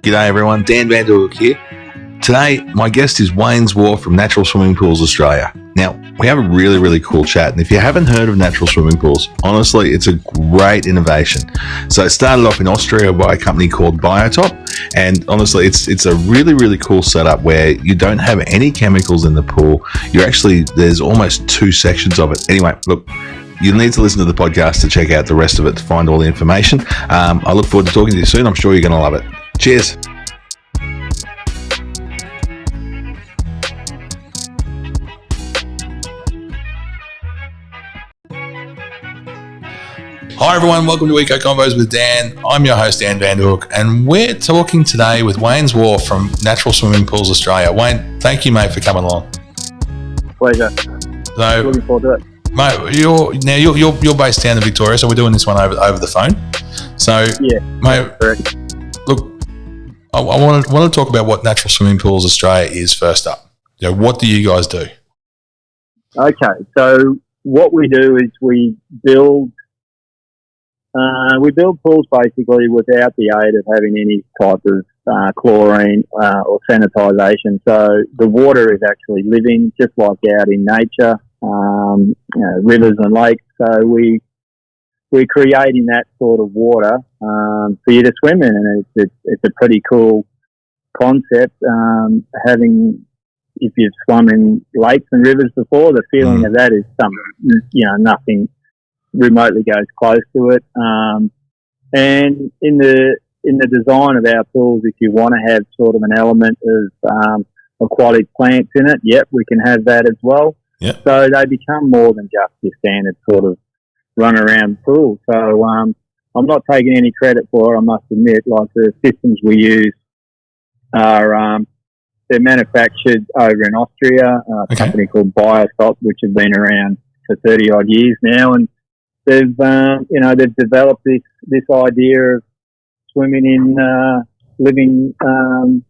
G'day everyone, Dan Vanderhoek here. Today, my guest is Wayne Zwar from Natural Swimming Pools Australia. Now, we have a really cool chat, and if you haven't heard of natural swimming pools, honestly, it's a great innovation. So it started off in Austria by a company called BIOTOP, and honestly, it's a really cool setup where you don't have any chemicals in the pool. There's almost 2 sections of it. Anyway, look, you need to listen to the podcast to check out the rest of it to find all the information. I look forward to talking to you soon. I'm sure you're going to love it. Cheers. Hi everyone, welcome to Eco Convos with Dan. I'm your host, Dan Vanderhoek, and we're talking today with Wayne Zwar from Natural Swimming Pools Australia. Wayne, thank you, mate, for coming along. Pleasure. So, looking forward to it. Mate, you're based down in Victoria, so we're doing this one over the phone. So, yeah, mate, correct. Look, I want to talk about what Natural Swimming Pools Australia is first up. What do you guys do? Okay, so what we do is we build pools basically without the aid of having any type of chlorine or sanitisation. So the water is actually living, just like out in nature, rivers and lakes. So we're creating that sort of water for you to swim in, and it's a pretty cool concept. If you've swum in lakes and rivers before, the feeling of that is something, nothing remotely goes close to it. And in the design of our pools, if you want to have sort of an element of aquatic plants in it, yep, we can have that as well. Yep. So they become more than just your standard sort of run around pool. So I'm not taking any credit for it, I must admit. Like, the systems we use are they're manufactured over in Austria, a company called BIOTOP, which has been around for 30 odd years now, and they've developed this idea of swimming in living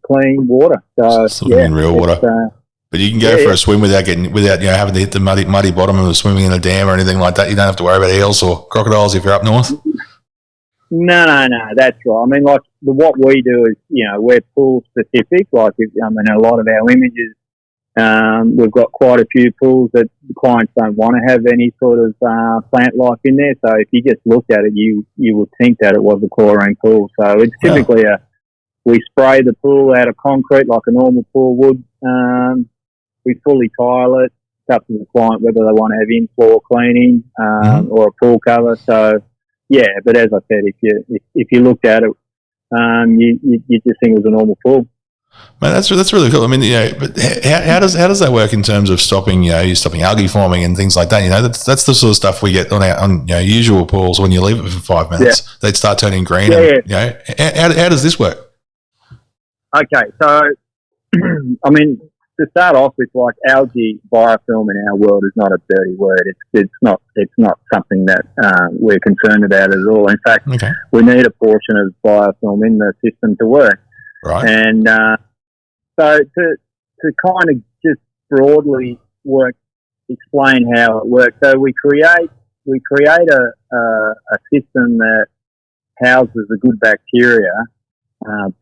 clean water. So swimming in real water. But you can go for a swim without having to hit the muddy bottom of swimming in a dam or anything like that. You don't have to worry about eels or crocodiles if you're up north. No, that's right. I mean, like, what we do is, we're pool specific. Like, a lot of our images, we've got quite a few pools that the clients don't want to have any sort of plant life in there. So if you just looked at it, you would think that it was a chlorine pool. So it's typically we spray the pool out of concrete like a normal pool would. We fully tile it. It's up to the client whether they want to have in-floor cleaning or a pool cover. So, yeah, but as I said, if you looked at it, you just think it was a normal pool. Man, that's really cool. I mean, but how does that work in terms of stopping algae forming and things like that? That's the sort of stuff we get on usual pools. When you leave it for 5 minutes, they'd start turning green. How does this work? Okay, so I mean, to start off with, like, algae biofilm in our world is not a dirty word. It's not something that we're concerned about at all. In fact, we need a portion of biofilm in the system to work. Right. And so to kind of just broadly explain how it works. So we create a system that houses the good bacteria,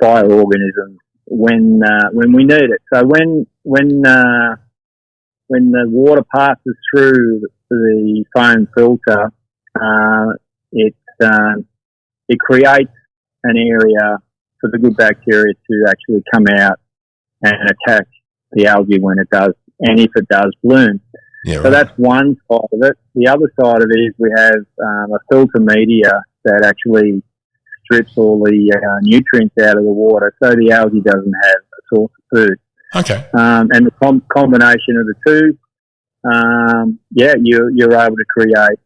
bioorganisms, when we need it. So when the water passes through the foam filter, it creates an area for the good bacteria to actually come out and attack the algae when it does, and if it does bloom. Yeah, right. So that's one side of it. The other side of it is we have a filter media that actually strips all the nutrients out of the water, so the algae doesn't have a source of food. Okay. And the combination of the two, you're able to create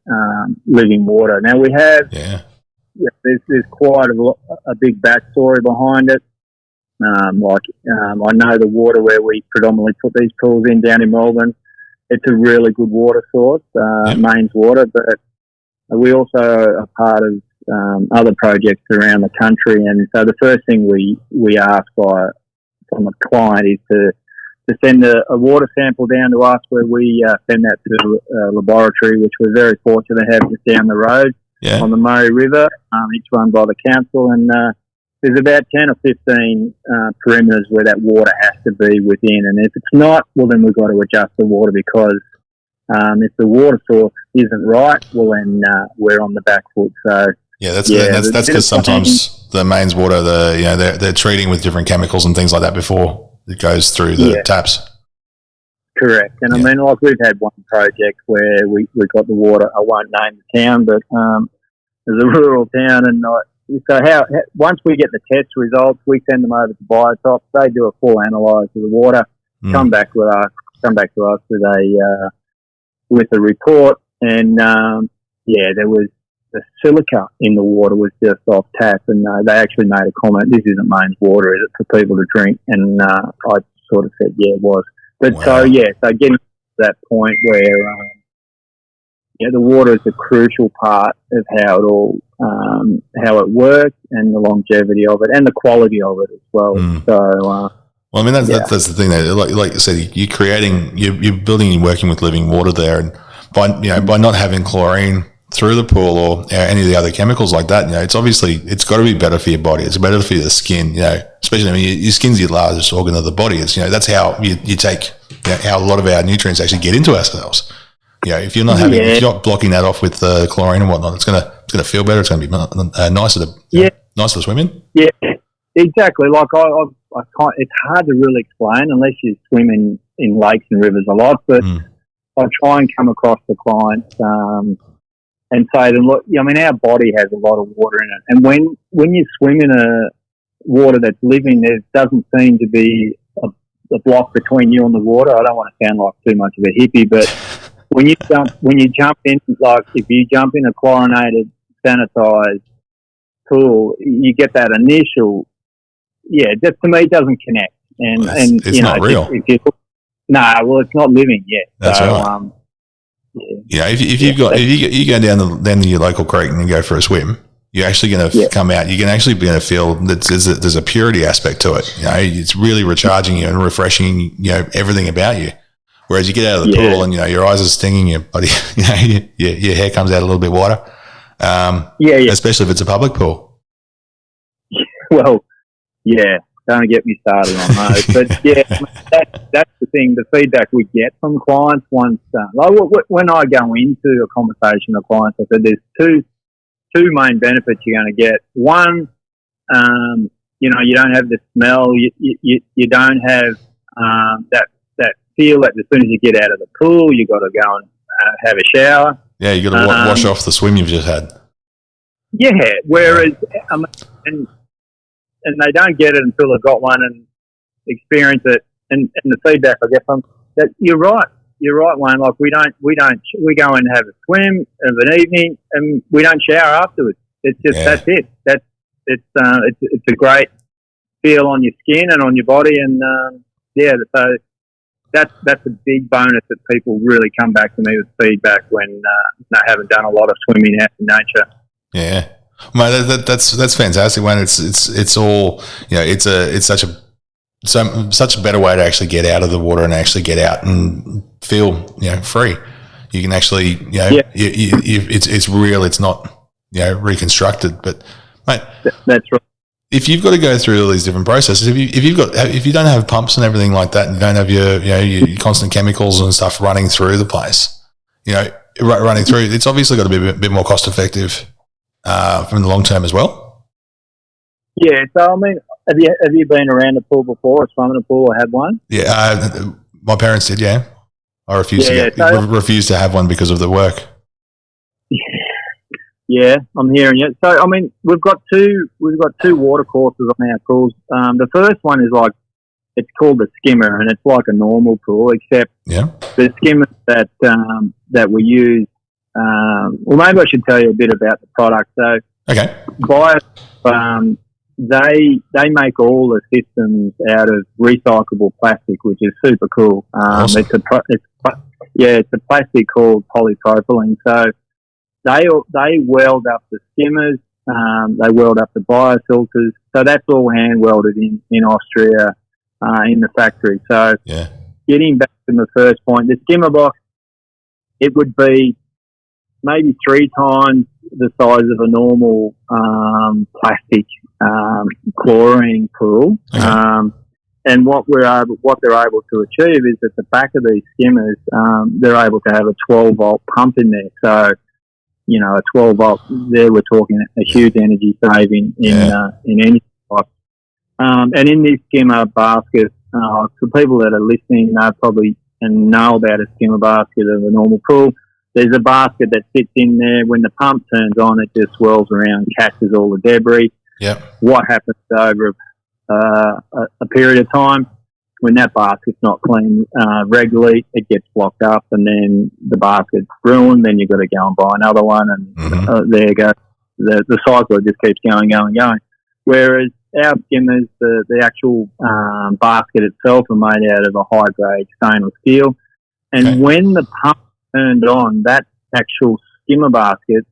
living water. Now we have, there's quite a big backstory behind it. I know the water where we predominantly put these pools in down in Melbourne, it's a really good water source, mains water, but we also are part of other projects around the country, and so the first thing we ask from a client is to send a water sample down to us, where we send that to a laboratory, which we're very fortunate to have just down the road on the Murray River. It's run by the council, and there's about 10 or 15 perimeters where that water has to be within, and if it's not, well, then we've got to adjust the water because if the water source isn't right, well, then we're on the back foot. So that's because sometimes the mains water, they're treating with different chemicals and things like that before it goes through the taps. Correct. And I mean, like we've had one project where we got the water. I won't name the town, but it's a rural town, and so once we get the test results, we send them over to BIOTOP. They do a full analyse of the water, come back to us with a report, and there was the silica in the water was just off tap, and they actually made a comment, "This isn't mains water, is it, for people to drink?" And I sort of said, "Yeah, it was." But so getting to that point where the water is a crucial part of how it all how it works and the longevity of it and the quality of it as well. So, well, I mean that's the thing though. Like you said, you're building and working with living water there, and by not having chlorine through the pool or any of the other chemicals like that, it's got to be better for your body. It's better for the skin, especially your skin's your largest organ of the body. It's that's how you take how a lot of our nutrients actually get into ourselves. If you're not if you're not blocking that off with chlorine and whatnot, it's gonna feel better. It's gonna be nicer to swim in. Yeah, exactly. Like I can't. It's hard to really explain unless you swim in lakes and rivers a lot. But I try and come across the clients and say to them, look, I mean, our body has a lot of water in it, and when you swim in a water that's living, there doesn't seem to be a block between you and the water. I don't want to sound like too much of a hippie, but when you jump in, like if you jump in a chlorinated, sanitized pool, you get that initial, just to me, it doesn't connect. And it's not real. It's not living yet. That's right. If you go down to your local creek and you go for a swim, you're actually going to come out. You're actually going to feel that there's a purity aspect to it. It's really recharging you and refreshing. Everything about you. Whereas you get out of the pool and your eyes are stinging, your body, your hair comes out a little bit water. Especially if it's a public pool. Well, don't get me started on those. But that's the thing. The feedback we get from clients once, when I go into a conversation with clients, I said there's two main benefits you're going to get. One, you don't have the smell. You don't have that feel that as soon as you get out of the pool, you got to go and have a shower. Yeah, you got to wash off the swim you've just had. Yeah, whereas and they don't get it until they've got one and experience it. And the feedback I get from that, you're right, Wayne. Like we go and have a swim of an evening, and we don't shower afterwards. It's just that's it. It's a great feel on your skin and on your body, and so. That's a big bonus that people really come back to me with feedback when they haven't done a lot of swimming out in nature. Yeah, well, that's fantastic. When it's all it's such a better way to actually get out of the water and actually get out and feel free. You can actually it's real. It's not reconstructed. But mate, that's right. If you've got to go through all these different processes, if you don't have pumps and everything like that, and you don't have your constant chemicals and stuff running through the place, running through, it's obviously got to be a bit more cost effective from the long term as well. Yeah. So I mean, have you been around a pool before, or swum in a pool, or had one? Yeah, my parents did. Yeah, I refused to have one because of the work. Yeah, I'm hearing you. So, I mean, we've got two water courses on our pools. The first one is it's called the skimmer, and it's like a normal pool, except the skimmer that we use. Well, maybe I should tell you a bit about the product. So, they make all the systems out of recyclable plastic, which is super cool. Awesome. It's a plastic called polypropylene. So. They weld up the skimmers, they weld up the biofilters, so that's all hand welded in Austria in the factory. So getting back to the first point, the skimmer box, it would be maybe 3 times the size of a normal plastic chlorine pool. Okay. And what they're able to achieve is at the back of these skimmers, they're able to have a 12-volt pump in there. So, a 12-volt, there we're talking a huge energy saving in any type. And in this skimmer basket, for people that are listening, they probably know about a skimmer basket of a normal pool. There's a basket that sits in there. When the pump turns on, it just swirls around, catches all the debris. Yep. What happens over a period of time, when that basket's not cleaned regularly, it gets blocked up, and then the basket's ruined. Then you've got to go and buy another one, and there you go. The cycle just keeps going. Whereas our skimmers, the actual basket itself are made out of a high-grade stainless steel, and when the pump turned on, that actual skimmer basket,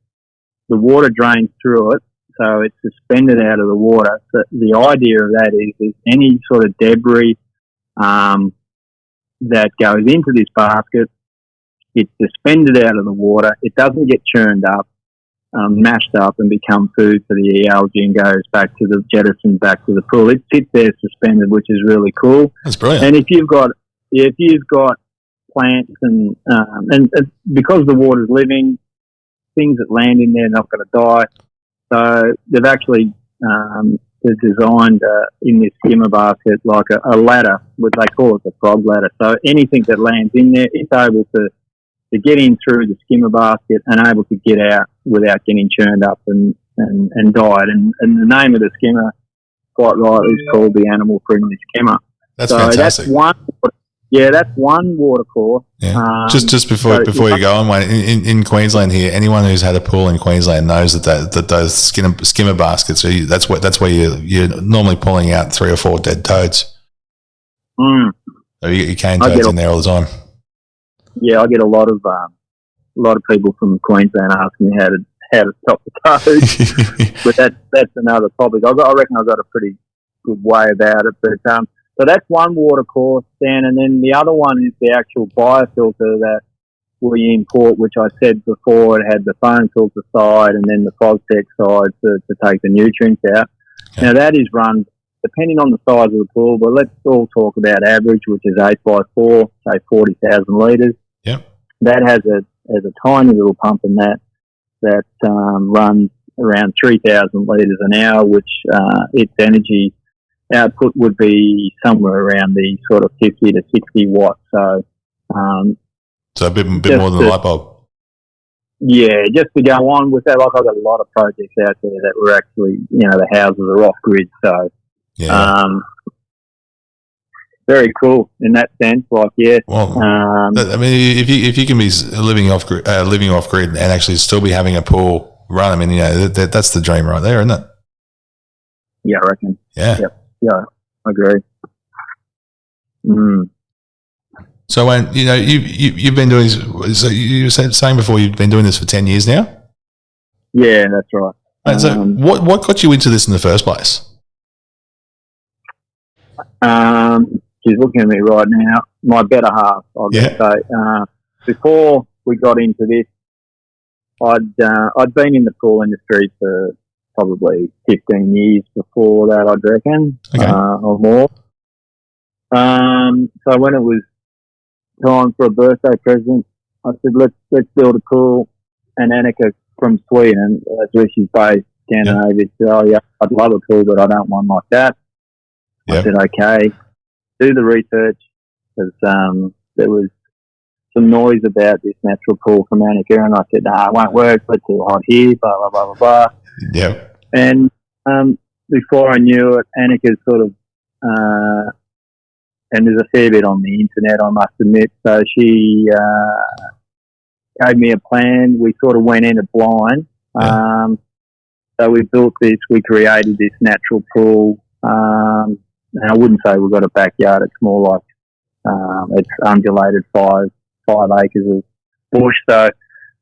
the water drains through it. So it's suspended out of the water. So the idea of that is any sort of debris that goes into this basket, it's suspended out of the water. It doesn't get churned up, mashed up, and become food for the algae and goes back to the jettison, back to the pool. It sits there suspended, which is really cool. That's brilliant. And if you've got plants and because the water's living, things that land in there are not going to die. So they've actually designed in this skimmer basket like a ladder, what they call it the frog ladder. So anything that lands in there, it's able to get in through the skimmer basket and able to get out without getting churned up and died. And the name of the skimmer, quite rightly, is called the animal-friendly skimmer. That's fantastic. That's one water course. Yeah. Just before you go on, Wayne, in Queensland here, anyone who's had a pool in Queensland knows that those skimmer baskets that's where you're normally pulling out 3 or 4 dead toads. So you get your cane toads in there all the time. Yeah, I get a lot of people from Queensland asking me how to stop the toads, but that's another topic. I reckon I've got a pretty good way about it, but. So that's one water course, Dan, and then the other one is the actual biofilter that we import, which I said before, it had the foam filter side and then the FosTech side to take the nutrients out. Okay. Now that is run depending on the size of the pool, but let's all talk about average, which is 8x4, say 40,000 litres. Yep. That has a tiny little pump in that runs around 3,000 litres an hour, which its energy output would be somewhere around the sort of 50 to 60 watts. So a bit more than a light bulb. Yeah, just to go on with that, like I've got a lot of projects out there that were actually, the houses are off grid. So very cool in that sense. Like, yeah. Well, I mean, if you can be living off grid and actually still be having a pool run, I mean, that's the dream right there, isn't it? Yeah, I reckon. Yeah. Yep. Yeah, I agree. So when you've been doing, so you were saying before you've been doing this for 10 years now? Yeah, that's right. And so what got you into this in the first place? She's looking at me right now. My better half, I'll just say. Before we got into this, I'd been in the pool industry for probably 15 years before that, I'd reckon, or more. So when it was time for a birthday present, I said, let's build a pool. And Annika from Sweden, that's where she's based, Scandinavia, said, oh yeah, I'd love a pool, but I don't want one like that. Yep. I said, okay, do the research, because there was some noise about this natural pool from Annika, and I said, no, it won't work, it's too hot here, blah, blah, blah, blah, blah. Yeah. And before I knew it, Annika's sort of, and there's a fair bit on the internet, I must admit, so she gave me a plan. We sort of went in it blind. So we built this, we created this natural pool, and I wouldn't say we've got a backyard, it's more like it's undulated 5 acres of bush, so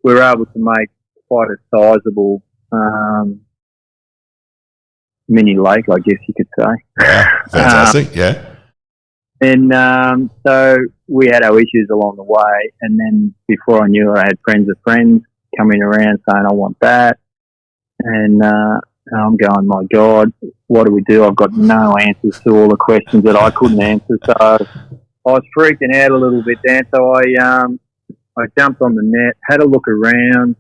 we were able to make quite a sizable mini lake, I guess you could say. Yeah, fantastic, yeah. And so we had our issues along the way, and then before I knew it, I had friends of friends coming around saying, I want that. And I'm going, my God, what do we do? I've got no answers to all the questions that I couldn't answer. So I was freaking out a little bit then. So I jumped on the net, had a look around,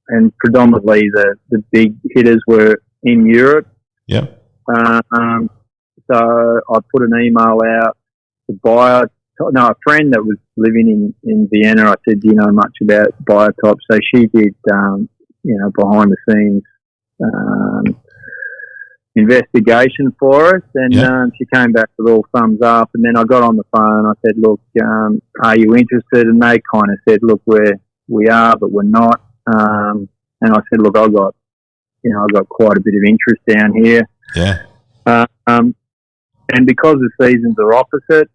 and predominantly the big hitters were in Europe. Yep. So I put an email out to a friend that was living in Vienna. I said, do you know much about BIOTOP? So she did, behind the scenes investigation for us, and she came back with all thumbs up. And then I got on the phone. I said, look, are you interested? And they kind of said, look, we are, but we're not. And I said, look, I've got quite a bit of interest down here. Yeah. And because the seasons are opposite,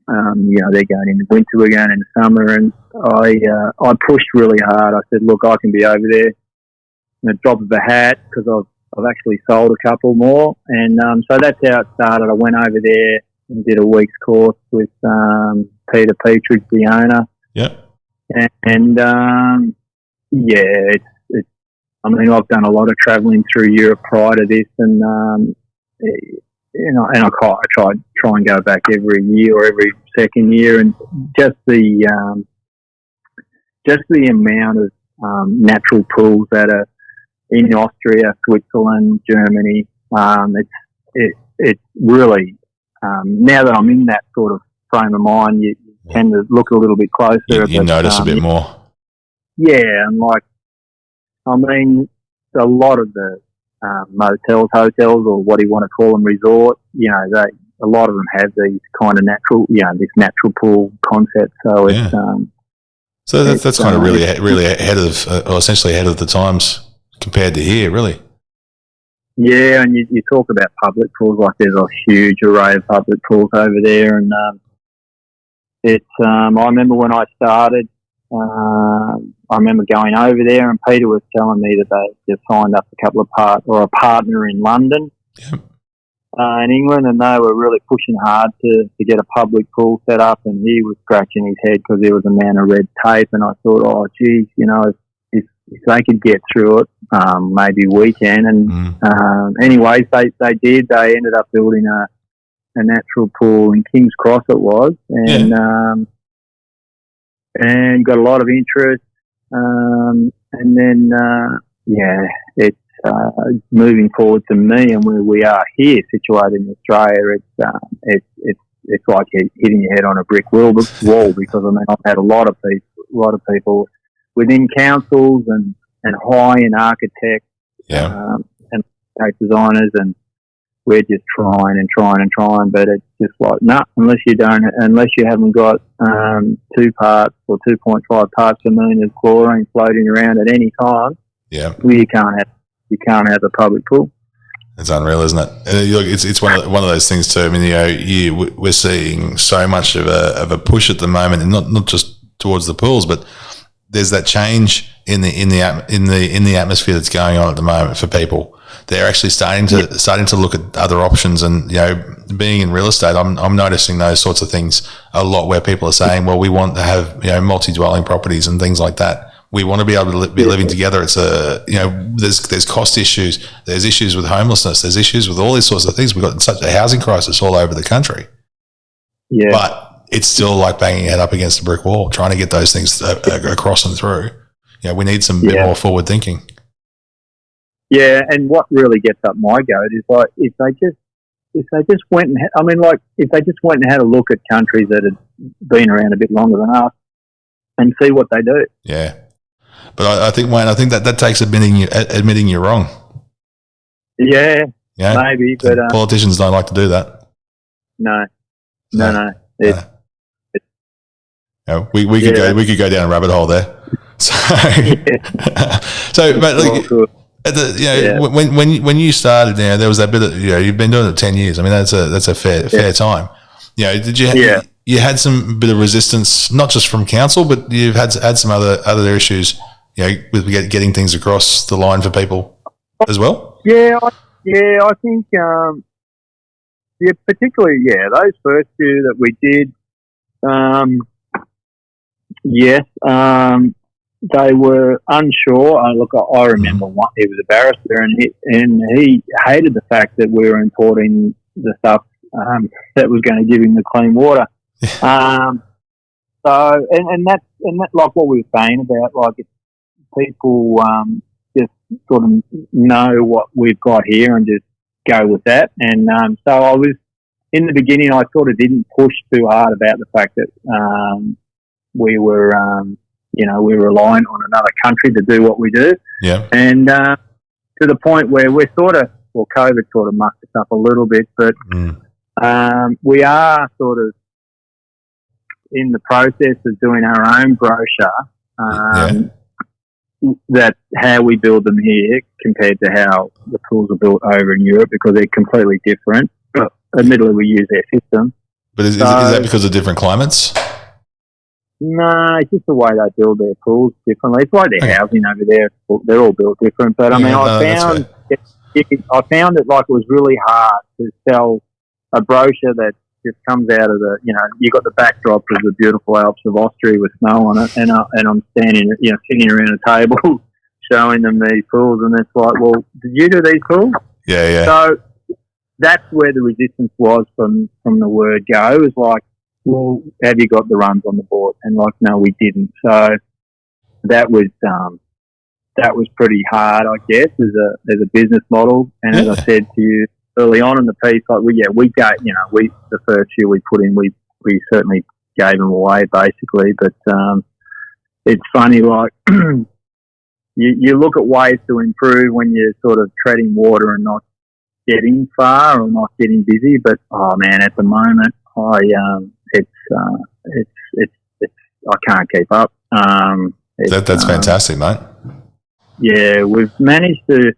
they're going into winter, we're going into summer, and I pushed really hard. I said, look, I can be over there in a drop of a hat, because I've actually sold a couple more. And so that's how it started. I went over there and did a week's course with Peter Petridge, the owner. Yeah. And it's I've done a lot of travelling through Europe prior to this, and I try and go back every year or every second year, and just the amount of natural pools that are in Austria, Switzerland, Germany. It's really now that I'm in that sort of frame of mind, you tend to look a little bit closer. You notice a bit more. Yeah, and a lot of the motels, hotels, or what do you want to call them, resorts, a lot of them have these kind of natural, this natural pool concept. So it's so that's kind of really ahead of, or essentially ahead of the times compared to here, really. Yeah, and you talk about public pools, like there's a huge array of public pools over there, and I remember when I started. I remember going over there, and Peter was telling me that they just signed up a partner in London, in England, and they were really pushing hard to get a public pool set up, and he was scratching his head because there was a man of red tape, and I thought, oh, geez, if they could get through it, maybe we can. And anyways, they did. They ended up building a natural pool in King's Cross, it was, and got a lot of interest. And then, it's moving forward to me, and where we are here, situated in Australia, it's like hitting your head on a brick wall, because I've had a lot of people within councils and high-end architects, and designers, and we're just trying, but it's just like, unless you haven't got 2 parts or 2.5 parts per million of chlorine floating around at any time, you can't have a public pool. It's unreal, isn't it? It's one of those things too. I mean, we're seeing so much of a push at the moment, and not just towards the pools, but there's that change in the atmosphere that's going on at the moment for people. They're actually starting to look at other options, and being in real estate, I'm noticing those sorts of things a lot, where people are saying, well, we want to have multi-dwelling properties and things like that. We want to be able to be living together. It's there's cost issues, there's issues with homelessness, there's issues with all these sorts of things. We've got such a housing crisis all over the country. Yeah, but it's still like banging your head up against a brick wall, trying to get those things across and through. We need some bit more forward thinking. Yeah, and what really gets up my goat is like if they just went and had a look at countries that had been around a bit longer than us and see what they do. Yeah, but I think, Wayne, that takes admitting you're wrong. Yeah, maybe, but politicians don't like to do that. No. We could go down a rabbit hole there. When you started, there was that bit of, you've been doing it 10 years. I mean, that's a fair time. Did you you had some bit of resistance, not just from council, but you've had some other issues, with getting things across the line for people as well? I think, particularly, those first few that we did, yes. they were unsure. Look, I remember one. He was a barrister, and he hated the fact that we were importing the stuff that was going to give him the clean water. So, and that's like what we were saying about, like, if people just sort of know what we've got here and just go with that. And so I was, in the beginning, I sort of didn't push too hard about the fact that we were, we were reliant on another country to do what we do. Yeah. And to the point where we're COVID sort of mucked us up a little bit, but we are sort of in the process of doing our own brochure. That's how we build them here compared to how the pools are built over in Europe, because they're completely different. But admittedly, we use their system. But is that because of different climates? No, it's just the way they build their pools differently. It's like their housing over there; they're all built different. But I mean, I found it like it was really hard to sell a brochure that just comes out of the, you got the backdrop of the beautiful Alps of Austria with snow on it, and I'm standing, sitting around a table showing them these pools, and it's like, well, did you do these pools? Yeah. So that's where the resistance was from the word go. It was like, well, have you got the runs on the board? And like, no, we didn't. So that was pretty hard, I guess, as a business model. And as I said to you early on in the piece, like, we got, the first year we put in, we certainly gave them away basically. But it's funny, like, you look at ways to improve when you're sort of treading water and not getting far or not getting busy. But oh man, at the moment, I can't keep up. That's fantastic, mate. Yeah, we've managed to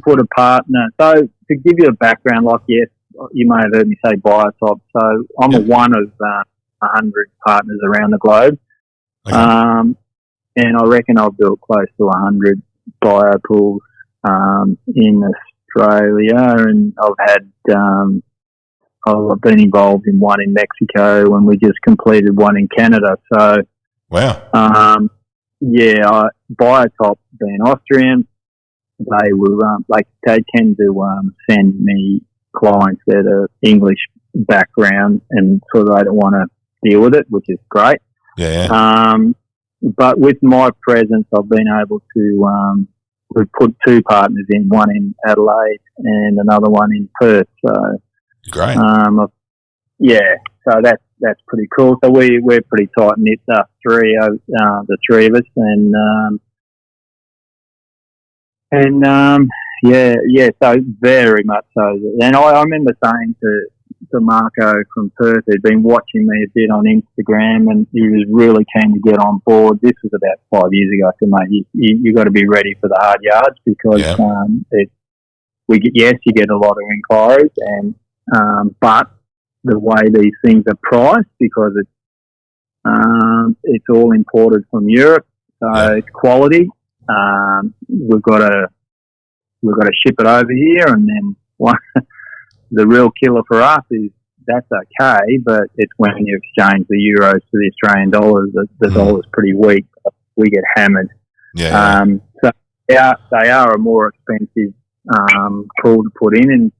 put a partner. So to give you a background, like, yes, you may have heard me say BIOTOP. So I'm one of 100 partners around the globe. Okay. And I reckon I've built close to 100 bio pools in Australia, and I've been involved in one in Mexico, and we just completed one in Canada. So, wow. BIOTOP being Austrian, they were they tend to send me clients that are English background, and so they don't want to deal with it, which is great. Yeah. But with my presence, I've been able to we've put two partners in, one in Adelaide and another one in Perth. So great. So that's pretty cool. So we're pretty tight knit, the three of us, so very much so. And I remember saying to Marco from Perth, who'd been watching me a bit on Instagram, and he was really keen to get on board. This was about 5 years ago. I said, mate, you got to be ready for the hard yards, because you get a lot of inquiries, and but the way these things are priced, because it's all imported from Europe, so it's quality. We've got to ship it over here, and then the real killer for us is that's okay, but it's when you exchange the euros to the Australian dollars, the dollar's pretty weak. We get hammered. So they are a more expensive pool to put in, and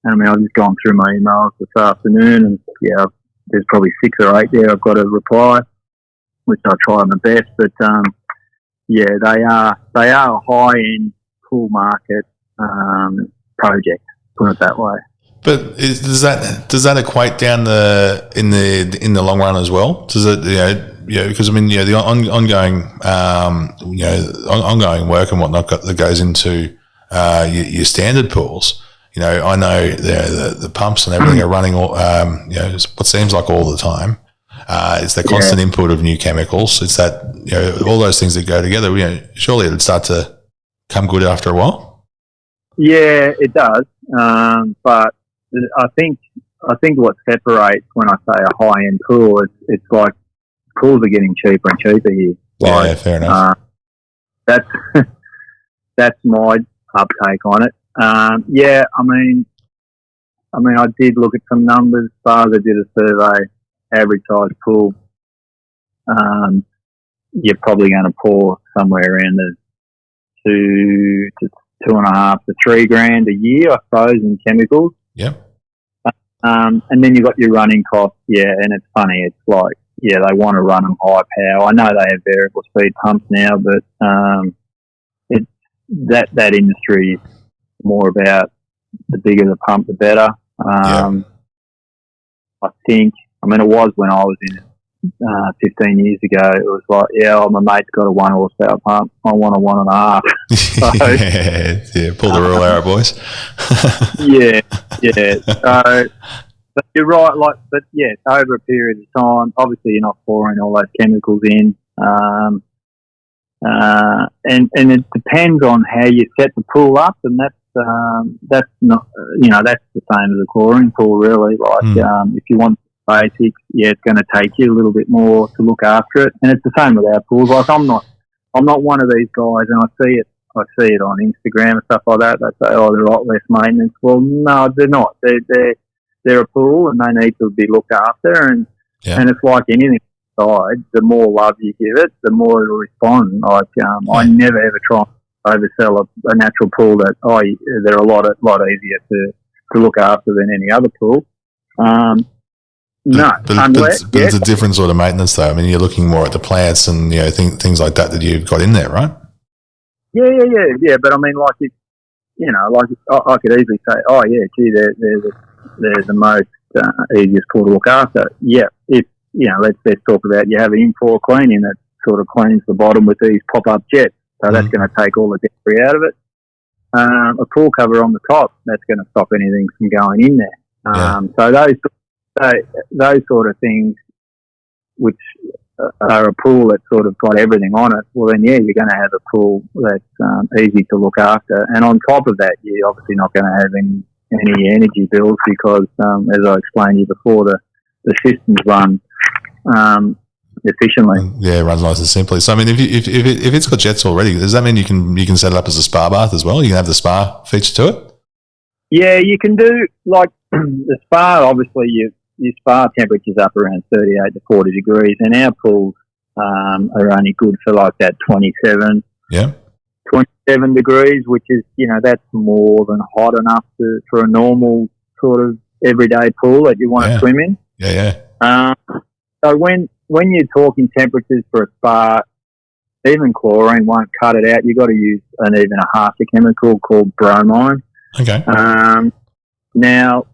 I mean, I've just gone through my emails this afternoon, and there's probably 6 or 8 there I've got to reply, which I try my best. But they are a high end pool market project, put it that way. But does that equate down in the long run as well? Does it because I mean the ongoing work and whatnot that goes into your standard pools. I know the pumps and everything are running what seems like all the time. It's the constant input of new chemicals. It's that all those things that go together. Surely it'd start to come good after a while. Yeah, it does. But I think what separates when I say a high end pool, it's like pools are getting cheaper and cheaper here. Yeah, fair enough. That's my uptake on it. I mean, I did look at some numbers. As far as I did a survey, average size pool you're probably going to pour somewhere around the 2 to 2.5 to 3 grand a year, I suppose, in chemicals. Yep. And then you've got your running costs. Yeah, and it's funny. It's like, yeah, they want to run them high power. I know they have variable speed pumps now, but it's that industry is more about the bigger the pump, the better. I think. I mean, it was when I was in it 15 years ago. It was like, yeah, my mate's got a 1 horsepower pump. I want a 1.5. So, yeah, pull the rule out, boys. yeah. So, but you're right. Like, but yeah, over a period of time, obviously you're not pouring all those chemicals in, and it depends on how you set the pool up, and that's not, that's the same as a chlorine pool, really. Like, if you want basics, yeah, it's going to take you a little bit more to look after it, and it's the same with our pools. Like, I'm not one of these guys, and I see it on Instagram and stuff like that. They say, oh, they're a lot less maintenance. Well, no, they're not. They're a pool, and they need to be looked after, and it's like anything inside. The more love you give it, the more it'll respond. Like, I never ever try and oversell a natural pool that they're a lot easier to look after than any other pool. No, but it's a different sort of maintenance, though. I mean, you're looking more at the plants and things like that you've got in there, right? Yeah. But I mean, like, I could easily say, oh yeah, gee, they're the most easiest pool to look after. Yeah, if let's talk about, you have an in-pour cleaning that sort of cleans the bottom with these pop-up jets, so that's going to take all the debris out of it. A pool cover on the top, that's going to stop anything from going in there. So those sort of things, which are a pool that's sort of got everything on it, well then, yeah, you're going to have a pool that's easy to look after. And on top of that, you're obviously not going to have any energy bills because, as I explained to you before, the systems run efficiently. Yeah, it runs nice and simply. So, I mean, if it's got jets already, does that mean you can set it up as a spa bath as well? You can have the spa feature to it? Yeah, you can do, like, the spa, obviously, your spa temperature's up around 38 to 40 degrees, and our pools are only good for like that 27 degrees, which is, that's more than hot enough for a normal sort of everyday pool that you want to swim in. So when you're talking temperatures for a spa, even chlorine won't cut it out. You've got to use even a harsher chemical called bromine. Okay. Now,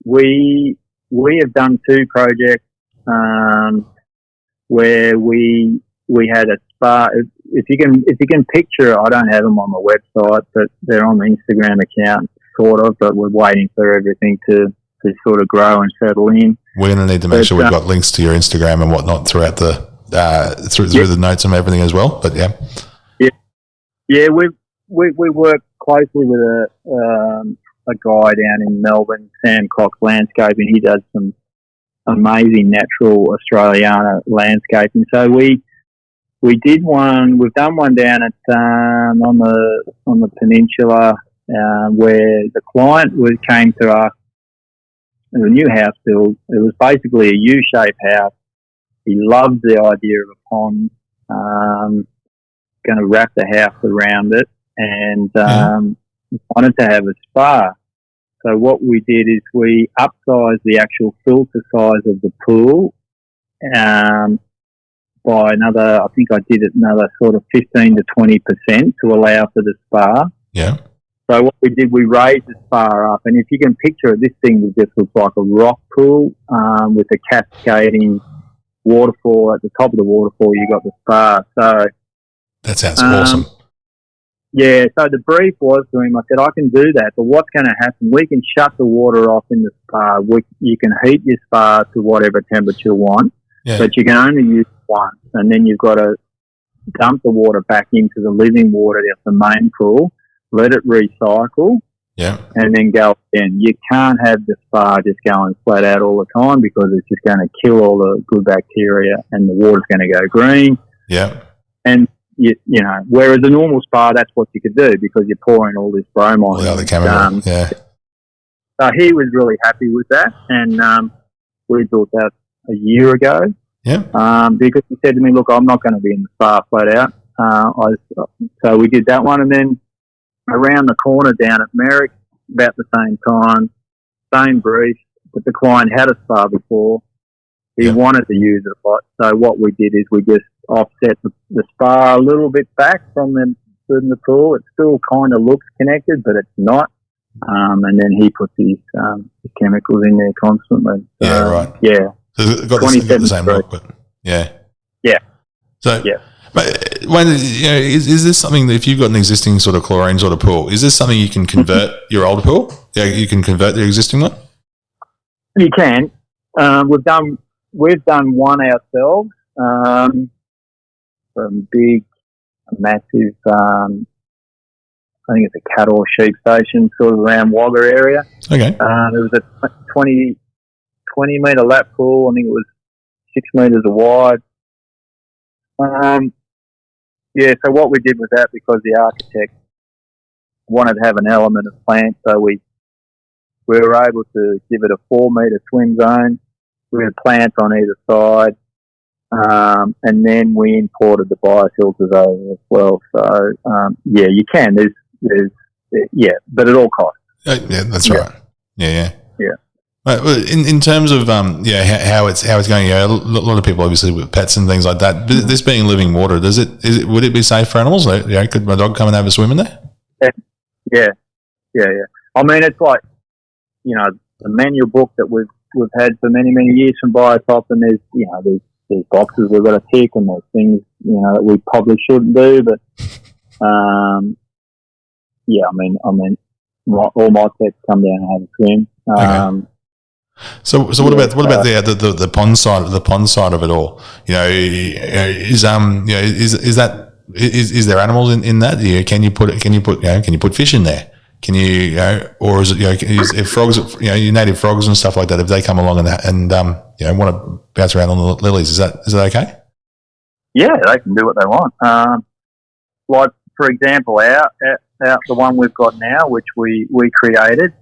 we have done 2 projects where we had a spa. If you can picture, I don't have them on the website, but they're on the Instagram account, sort of. But we're waiting for everything to sort of grow and settle in. We're going to need to make sure we've got links to your Instagram and whatnot throughout the through the notes and everything as well. But yeah. We work closely with a guy down in Melbourne, Sam Cox Landscaping. He does some amazing natural Australiana landscaping. So we did one. We've done one down at on the peninsula where the client came to us. It was a new house build. It was basically a U-shaped house. He loved the idea of a pond. Going to wrap the house around it, and wanted to have a spa. So what we did is we upsized the actual filter size of the pool by another, I think I did it another sort of 15 to 20% to allow for the spa. Yeah. So what we did, we raised the spa up, and if you can picture it, this thing just looks like a rock pool with a cascading waterfall. At the top of the waterfall, you got the spa. So that sounds awesome. Yeah, so the brief was to him, I said, I can do that, but what's going to happen, we can shut the water off in the spa. You can heat your spa to whatever temperature you want, but you can only use it once, and then you've got to dump the water back into the living water of the main pool, let it recycle, and then go again. You can't have the spa just going flat out all the time because it's just going to kill all the good bacteria and the water's going to go green. Yeah. And whereas a normal spa, that's what you could do because you're pouring all this bromine. All the other chemical, So he was really happy with that, and we built that a year ago. Because he said to me, look, I'm not going to be in the spa flat out. So we did that one, and then around the corner down at Merrick, about the same time, same brief, but the client had a spa before. He wanted to use it a lot. So what we did is we just offset the spa a little bit back from the pool. It still kind of looks connected, but it's not. And then he puts his chemicals in there constantly. Yeah, right. Yeah. So it's got the same look, but yeah. So, but when is this something that if you've got an existing sort of chlorine sort of pool, is this something you can convert your older pool? Yeah, you can convert the existing one. You can. We've done one ourselves from a massive. I think it's a cattle or sheep station, sort of around Wagga area. Okay. It was a 20 metre lap pool. I think it was 6 metres wide. So what we did with that, because the architect wanted to have an element of plant, so we were able to give it a 4 metre swim zone. We had plants on either side. And then we imported the biofilters over as well. So, you can. But at all costs. Yeah, that's right. Yeah. In terms of how it's going, a lot of people obviously with pets and things like that. This being living water, would it be safe for animals? Could my dog come and have a swim in there? Yeah. I mean, it's like the manual book that we've had for many years from BIOTOP, and there's boxes we've got to tick, and there's things that we probably shouldn't do, but I mean, all my pets come down and have a swim. Okay. So what about the pond side of it all? Is there animals in that? Can you put fish in there? Can you or is it if frogs, your native frogs and stuff like that, if they come along and want to bounce around on the lilies, is that okay? Yeah, they can do what they want. Like for example, our the one we've got now, which we created,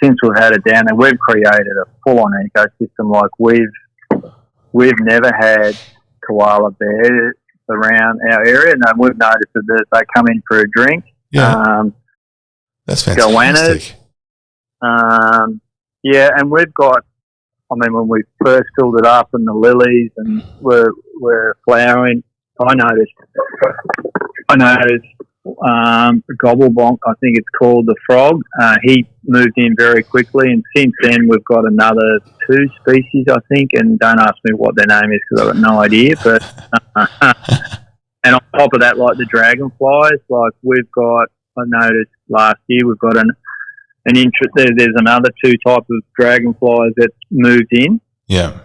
since we've had it down there, we've created a full-on ecosystem. Like we've never had koala bears around our area, and we've noticed that they come in for a drink. Yeah, that's fantastic. And we've got. I mean, when we first filled it up and the lilies and were flowering, I noticed Gobblebonk, I think it's called, the frog. He moved in very quickly, and since then we've got another 2 species, I think, and don't ask me what their name is because I've got no idea. But and on top of that, like the dragonflies, like we've got, I noticed last year we've got an interest. There's another 2 types of dragonflies that moved in. Yeah.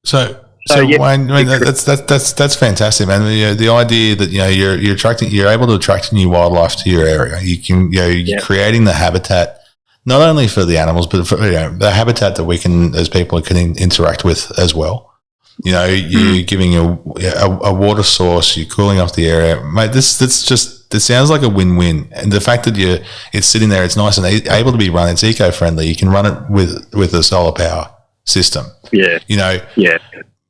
So Wayne, I mean, that's fantastic, man. The idea that you're able to attract new wildlife to your area. You can you're creating the habitat not only for the animals, but for the habitat that we can, as people, can interact with as well. You're giving a water source. You're cooling off the area, mate. This sounds like a win-win. And the fact that it's sitting there, it's nice and able to be run. It's eco-friendly. You can run it with a solar power system. Yeah.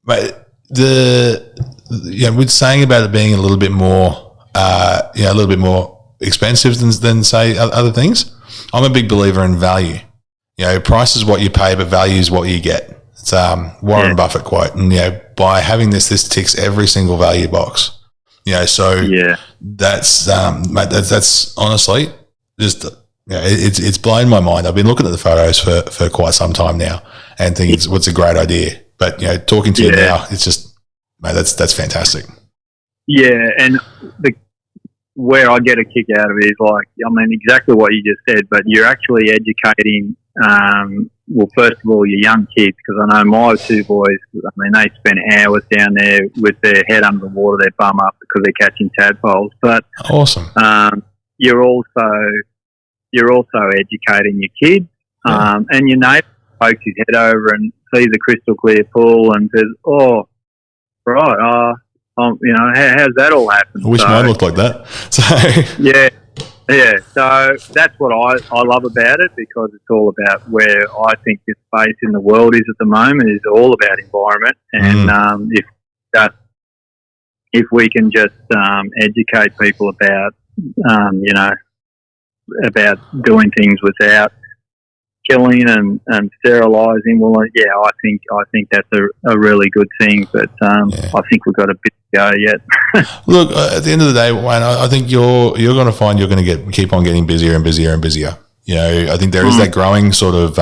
But we're saying about it being a little bit more, a little bit more expensive than say other things. I'm a big believer in value. Price is what you pay, but value is what you get. It's Warren Buffett quote, and by having this ticks every single value box. That's mate, that's honestly just it's blown my mind. I've been looking at the photos for quite some time now, and think it's a great idea. But talking to you now, it's just, mate, that's fantastic. Yeah, and where I get a kick out of it is exactly what you just said, but you're actually educating. First of all, your young kids, because I know my 2 boys. They spend hours down there with their head under the water, their bum up, because they're catching tadpoles. But awesome. You're also educating your kids, and your neighbour pokes his head over and sees a crystal clear pool and says, "Oh, right, how's that all happen?" I wish mine looked like that. So Yeah, so that's what I love about it, because it's all about where I think this space in the world is at the moment, is all about environment. And if we can just educate people about, about doing things without killing and sterilising, well, yeah, I think that's a really good thing. But I think we've got a bit to go yet. Look, at the end of the day, Wayne, I think you're going to find you're going to keep on getting busier and busier and busier. You know, I think there is that growing sort of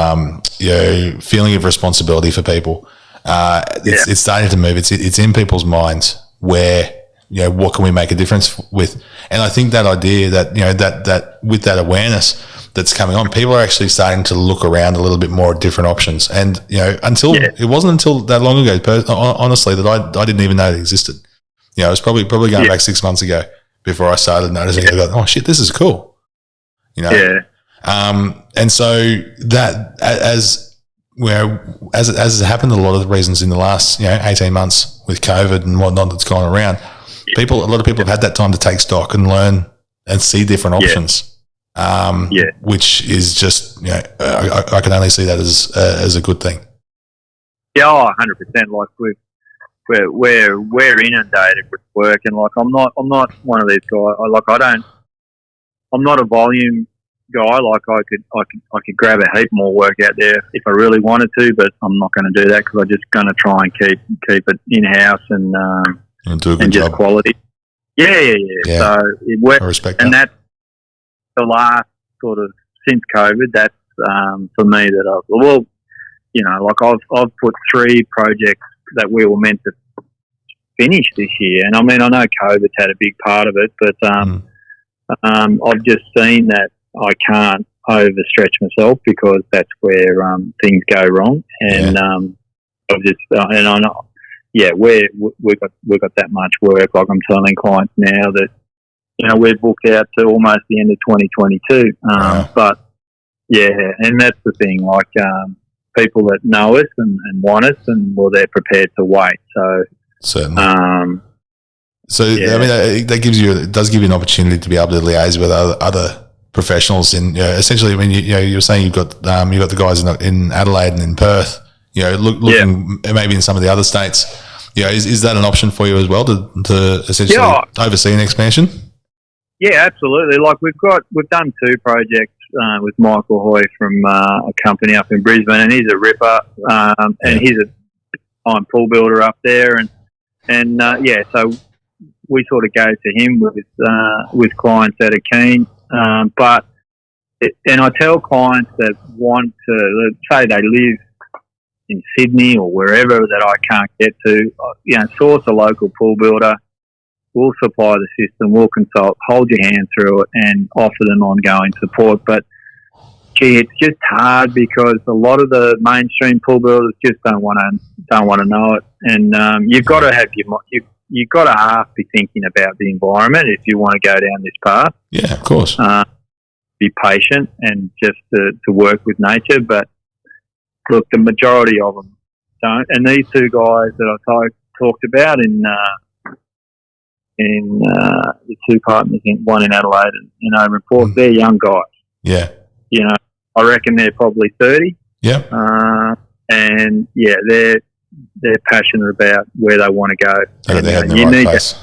feeling of responsibility for people. It's starting to move. It's in people's minds where, what can we make a difference with? And I think that idea that, that with that awareness that's coming on, people are actually starting to look around a little bit more at different options. And, it wasn't until that long ago, honestly, that I didn't even know it existed. It was probably going back 6 months ago before I started noticing it. I go, oh shit, this is cool. And so that as it has happened a lot of the reasons in the last 18 months with COVID and whatnot that's gone around, a lot of people have had that time to take stock and learn and see different options. Which is just I can only see that as a good thing. Yeah, 100%. Like we're inundated with work, and like I'm not one of these guys. I'm not a volume guy. Like I could grab a heap more work out there if I really wanted to, but I'm not going to do that, because I'm just going to try and keep it in house and do a good just job. quality. Yeah. So I respect and that. that's the last sort of since COVID. That's for me that I've put 3 projects that we were meant to finish this year, and I mean I know COVID's had a big part of it, but I've just seen that I can't overstretch myself, because that's where things go wrong, and I've just and I know, we've got that much work. Like I'm telling clients now that we're booked out to almost the end of 2022. But and that's the thing. Like people that know us and want us, and they're prepared to wait. So certainly. I mean, that does give you an opportunity to be able to liaise with other professionals. In essentially, when you're saying you've got the guys in Adelaide and in Perth. Looking maybe in some of the other states. Is that an option for you as well to essentially oversee an expansion? Yeah, absolutely. Like we've done 2 projects with Michael Hoy from a company up in Brisbane, and he's a ripper, and he's a time pool builder up there, and so we sort of go to him with clients that are keen, and I tell clients that want to, say they live in Sydney or wherever that I can't get to, source a local pool builder. We'll supply the system, we'll consult, hold your hand through it, and offer them ongoing support. But gee, it's just hard, because a lot of the mainstream pool builders just don't want to know it, and you've got to have you've got to half be thinking about the environment if you want to go down this path. Yeah, of course. Be patient and just to work with nature, but look, the majority of them don't. And these 2 guys that I talked about in the 2 partners, one in Adelaide and in Oban Port, they're young guys. Yeah. I reckon they're probably 30. Yeah. And they're passionate about where they want to go. They're heading in the right place.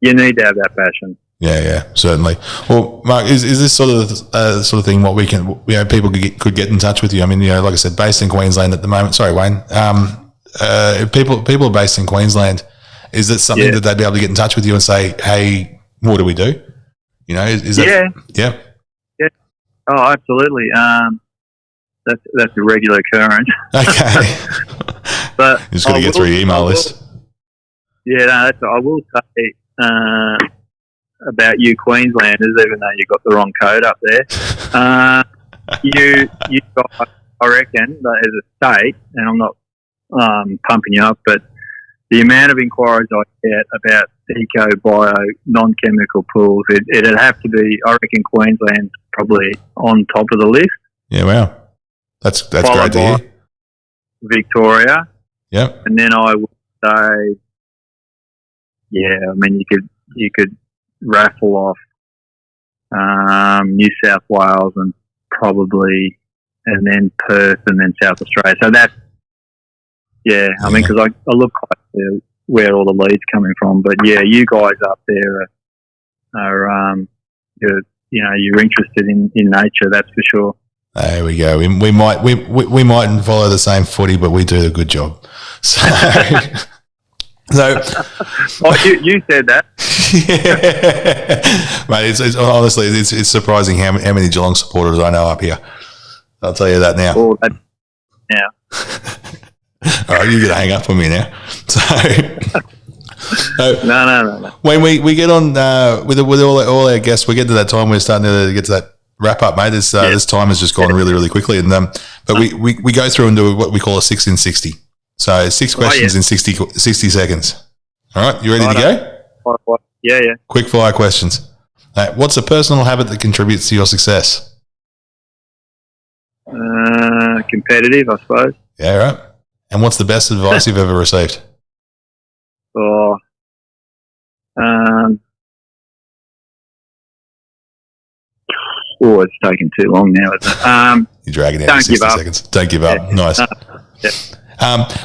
You need to have that passion. Yeah, certainly. Well, Mark, is this sort of thing what we can, people could get in touch with you? I mean, like I said, based in Queensland at the moment. Sorry, Wayne. If people are based in Queensland, is it something that they'd be able to get in touch with you and say, hey, what do we do? Is that? Yeah. Oh, absolutely. That's a regular occurrence. Okay. But you just got to get through your email list. Yeah, I will say about you Queenslanders, even though you got the wrong code up there. You got, I reckon, as a state, and I'm not pumping you up, but the amount of inquiries I get about eco, bio, non-chemical pools, it'd have to be, I reckon Queensland's probably on top of the list. Yeah, wow. That's great to hear. Victoria. Yep. And then I would say, I mean, you could raffle off New South Wales, and then Perth, and then South Australia. So that's, I mean, because I look like where all the leads coming from. But yeah, you guys up there are you're interested in nature, that's for sure. There we go. We mightn't follow the same footy, but we do a good job. So, you said that. Yeah, mate. It's honestly, it's surprising how many Geelong supporters I know up here. I'll tell you that now. Oh, all right, you're gonna hang up on me now. So no. When we get on with all our guests, we get to that time. We're starting to get to that wrap up, mate. This time has just gone really, really quickly, and but we go through and do what we call a 6 in 60. So 6 questions in 60 seconds. All right, you ready to go? Yeah. Quick fire questions. What's a personal habit that contributes to your success? Competitive, I suppose. Yeah, right. And what's the best advice you've ever received? It's taken too long now, isn't it? You're dragging it out 60 seconds. Don't give up. Yeah. Nice.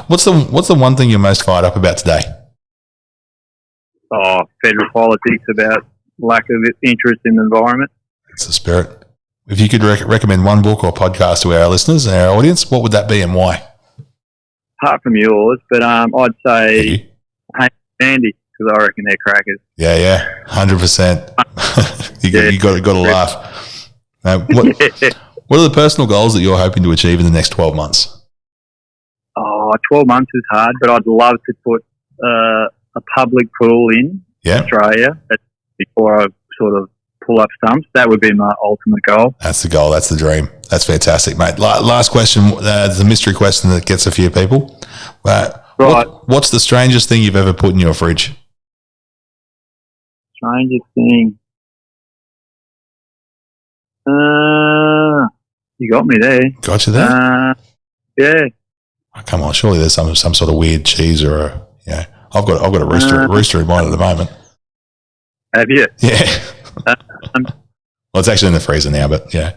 What's the one thing you're most fired up about today? Federal politics, about lack of interest in the environment. It's the spirit. If you could recommend one book or podcast to our listeners and our audience, what would that be and why? Apart from yours, but I'd say Andy, because I reckon they're crackers. Yeah, 100%. You got to laugh. What are the personal goals that you're hoping to achieve in the next 12 months? 12 months is hard, but I'd love to put a public pool in Australia before I sort of pull up stumps. That would be my ultimate goal. That's the goal. That's the dream. That's fantastic, mate. Last question, the mystery question that gets a few people. Right. What's the strangest thing you've ever put in your fridge? Strangest thing? You got me there. Got you there? Yeah. Oh, come on, surely there's some sort of weird cheese or I've got a rooster in mine at the moment. Have you? Yeah. Well, it's actually in the freezer now, but yeah.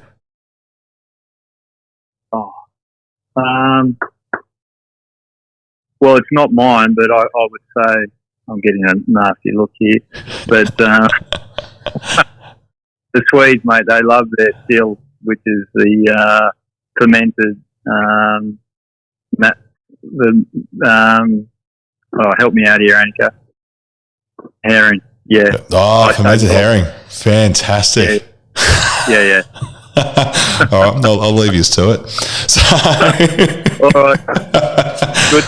Well, it's not mine, but I would say I'm getting a nasty look here. But the Swedes, mate, they love their still, which is the fermented. Help me out here, Annika. Herring. Yeah. Fermented herring. Fantastic. Yeah. All right, I'll leave you to it. So, all right. Good.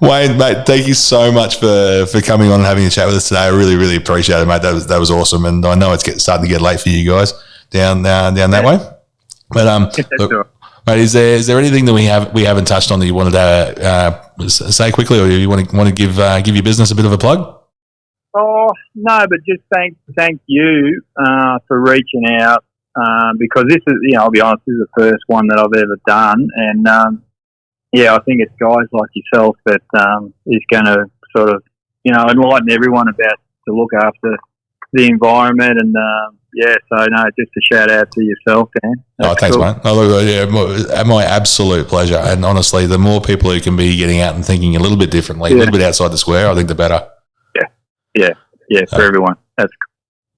Wayne, mate, thank you so much for coming on and having a chat with us today. I really, really appreciate it, mate. That was awesome, and I know it's starting to get late for you guys down that way. But look, mate, is there anything that we haven't touched on that you wanted to say quickly, or you want to give your business a bit of a plug? No, but just thank you for reaching out, because this is, I'll be honest, this is the first one that I've ever done, and I think it's guys like yourself that is going to sort of, enlighten everyone about to look after the environment, and so no, just a shout out to yourself, Dan. Thanks, cool. Mate. My absolute pleasure, and honestly, the more people who can be getting out and thinking a little bit differently, a little bit outside the square, I think the better. Yeah, for everyone. That's cool.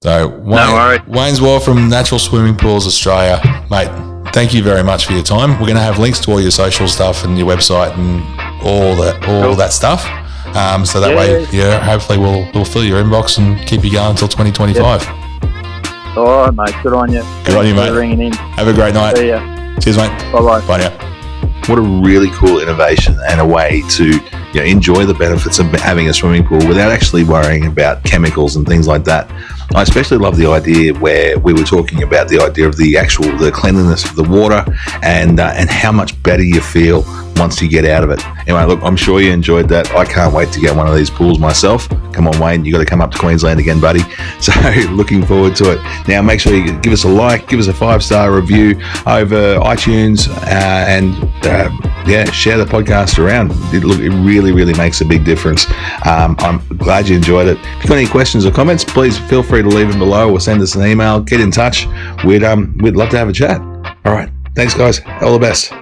So, Wayne Zwar from Natural Swimming Pools Australia, mate. Thank you very much for your time. We're going to have links to all your social stuff and your website and all that stuff. So that way, hopefully we'll fill your inbox and keep you going until 2025. Yeah. All right, mate. Good on you. Good on you, mate. Ringing in. Have a great night. See ya. Cheers, mate. Bye-bye. Bye now. What a really cool innovation and a way to enjoy the benefits of having a swimming pool without actually worrying about chemicals and things like that. I especially love the idea where we were talking about the idea of the cleanliness of the water and how much better you feel once you get out of it. Anyway, look, I'm sure you enjoyed that. I can't wait to get one of these pools myself. Come on, Wayne, you got to come up to Queensland again, buddy. So looking forward to it. Now, make sure you give us a like, give us a 5-star review over iTunes, and share the podcast around. It really makes a big difference. I'm glad you enjoyed it. If you've got any questions or comments, please feel free to leave them below or send us an email. Get in touch. We'd love to have a chat. All right. Thanks, guys. All the best.